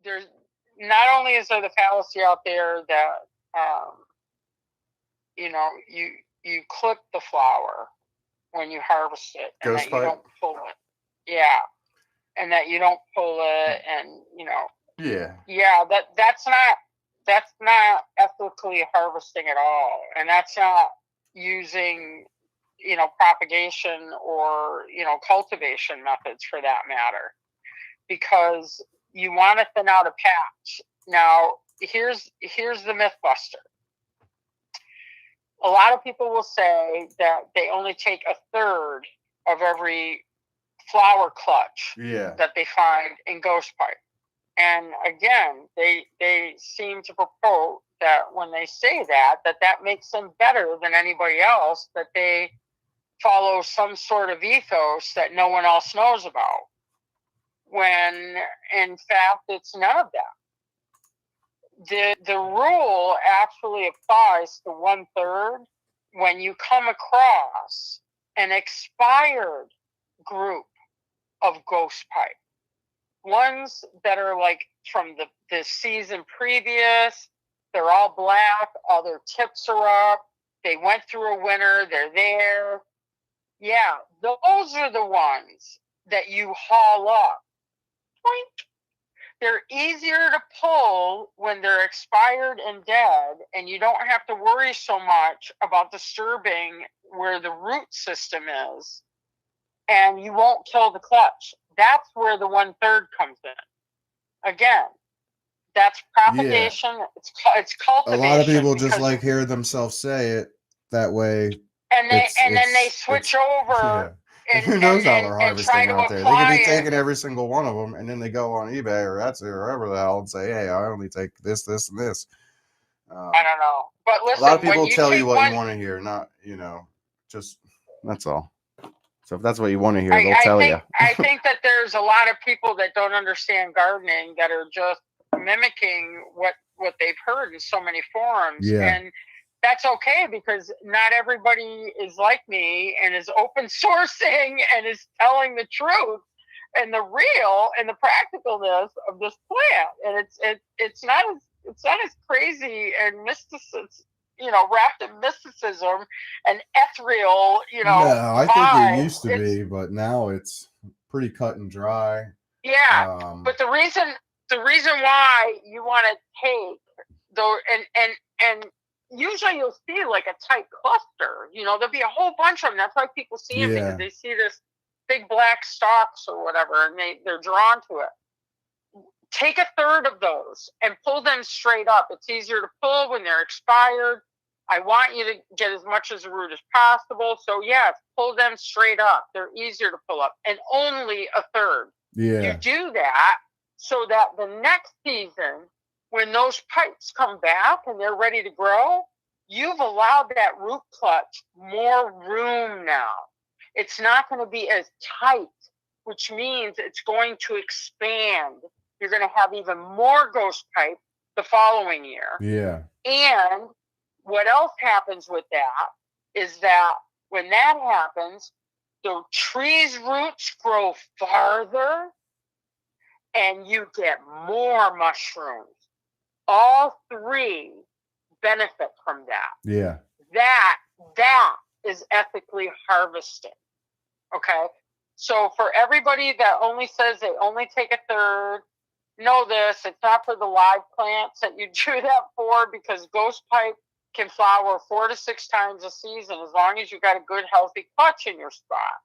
there's not only is there the fallacy out there that you clip the flower when you harvest it, and Ghost that pipe? you don't pull it. Yeah, and that you don't pull it, and that's not ethically harvesting at all, and that's not using propagation or cultivation methods for that matter, because you want to thin out a patch. Now, here's the myth buster. A lot of people will say that they only take a third of every flower clutch that they find in ghost pipe. And again, they seem to propose that when they say that makes them better than anybody else, that they follow some sort of ethos that no one else knows about, when in fact it's none of that. The rule actually applies to 1/3 when you come across an expired group of ghost pipe. Ones that are like from the season previous, they're all black, all their tips are up, they went through a winter, they're there. Yeah, those are the ones that you haul up. They're easier to pull when they're expired and dead, and you don't have to worry so much about disturbing where the root system is, and you won't kill the clutch. That's where the 1/3 comes in. Again, that's propagation. Yeah. It's cultivation. A lot of people just like hear themselves say it that way, and then they switch over. Yeah. And who knows how they're harvesting out there? They could be taking every single one of them, and then they go on eBay or Etsy or wherever the hell and say, "Hey, I only take this, this, and this." I don't know, but listen, a lot of people tell you what you want to hear, not just that's all. So if that's what you want to hear, they'll tell you. I think that there's a lot of people that don't understand gardening that are just mimicking what they've heard in so many forums, and that's okay, because not everybody is like me and is open sourcing and is telling the truth and the real and the practicalness of this plant. And it's not as crazy and wrapped in mysticism and ethereal, No, I think it used to be, but now it's pretty cut and dry. Yeah, but the reason why you want to take though, and usually you'll see like a tight cluster. There'll be a whole bunch of them. That's why people see them, because they see this big black stalks or whatever, and they're drawn to it. Take 1/3 of those and pull them straight up. It's easier to pull when they're expired. I want you to get as much as the root as possible. So yes, pull them straight up. They're easier to pull up, and only 1/3. Yeah. You do that so that the next season, when those pipes come back and they're ready to grow, you've allowed that root clutch more room now. It's not going to be as tight, which means it's going to expand. You're going to have even more ghost pipe the following year. Yeah. And what else happens with that is that when that happens, the tree's roots grow farther and you get more mushrooms. All three benefit from that. Yeah. That is ethically harvesting. Okay? So for everybody that only says they only take 1/3, know this, it's not for the live plants that you do that for, because ghost pipe can flower 4 to 6 times a season as long as you've got a good, healthy clutch in your spot.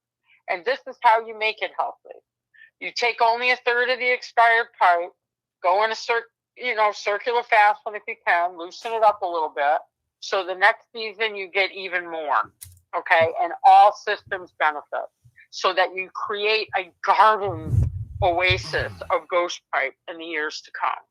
And this is how you make it healthy. You take only 1/3 of the expired pipe, go in a circular fast one if you can, loosen it up a little bit, so the next season you get even more, okay? And all systems benefit, so that you create a garden oasis of ghost pipe in the years to come,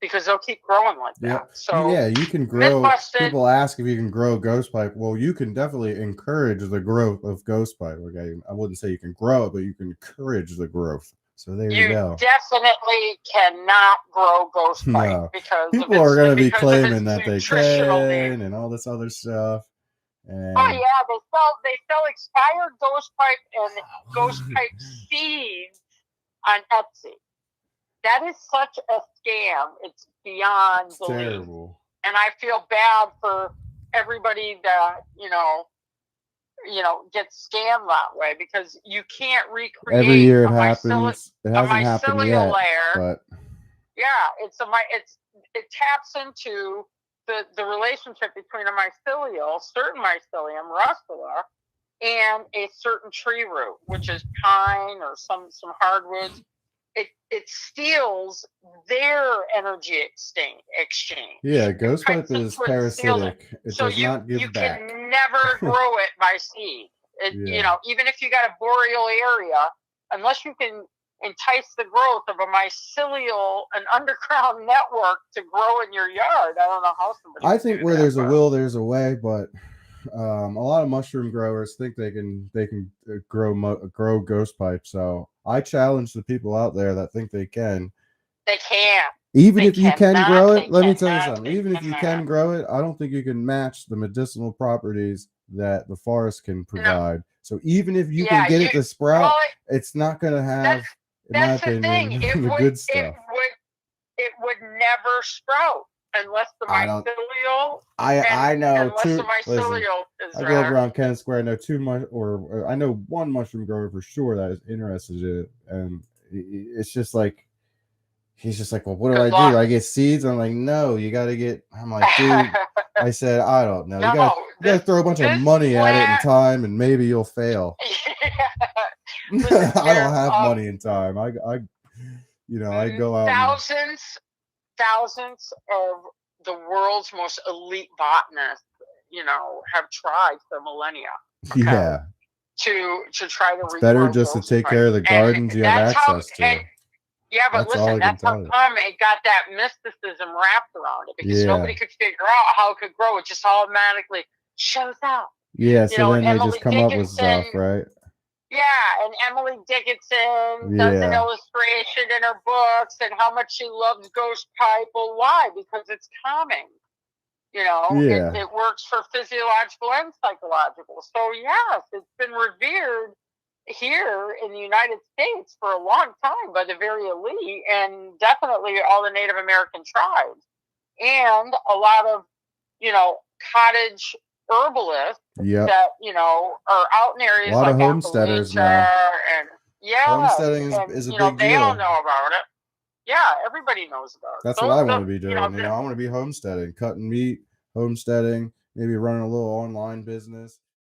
because they'll keep growing like that. Yeah. So yeah, you can grow. People ask if you can grow ghost pipe. Well, you can definitely encourage the growth of ghost pipe. Okay, I wouldn't say you can grow it, but you can encourage the growth. So there you go. You definitely cannot grow ghost pipe, because people are going to be claiming that they can and all this other stuff. And oh yeah, they sell expired ghost pipe and ghost pipe seeds on Etsy. that is such a scam. It's beyond belief. Terrible. And I feel bad for everybody that, gets scammed that way, because you can't recreate every year it happens. It hasn't happened yet, layer. But yeah, it taps into the relationship between a mycelial, certain mycelium, rustula, and a certain tree root, which is pine or some hardwoods. It steals their energy exchange. Yeah, ghost pipe is parasitic. It does not give back. You can never grow it by seed. Even if you got a boreal area, unless you can entice the growth of a mycelial, an underground network to grow in your yard, I don't know how somebody. I think where there's a will, there's a way, but a lot of mushroom growers think they can grow ghost pipe. So I challenge the people out there that think they can. They can't. Even if you can grow it, let me tell you something. Even if you can grow it, I don't think you can match the medicinal properties that the forest can provide. No. So even if you can get it to sprout, it's not going to have, in my opinion, the good stuff. It would never sprout unless the mycelial. I know two. Listen, I grew up around Kennett Square. I know I know one mushroom grower for sure that is interested in it, and it's just like. He's just like, well, what do I do? I get seeds? I'm like, no, you got to get. I'm like, dude. I said, I don't know. You got to throw a bunch of money at it and time, and maybe you'll fail. Listen, I don't have money and time. I go out. Thousands of the world's most elite botanists, have tried for millennia. Okay? Yeah. To try to. It's better just to take care of the gardens you have access to. Yeah, but listen, that's how come it got that mysticism wrapped around it, because nobody could figure out how it could grow. It just automatically shows up. Yeah, so then they just come up with stuff, right? Yeah, and Emily Dickinson does an illustration in her books and how much she loves ghost pipe. Well, why? Because it's calming. It works for physiological and psychological. So, yes, it's been revered here in the United States for a long time by the very elite, and definitely all the Native American tribes, and a lot of cottage herbalists that are out in areas a lot like of homesteaders now. And homesteading is a big deal. They all know about it. Yeah, everybody knows about it. That's what I want to be doing. I want to be homesteading, cutting meat, homesteading, maybe running a little online business.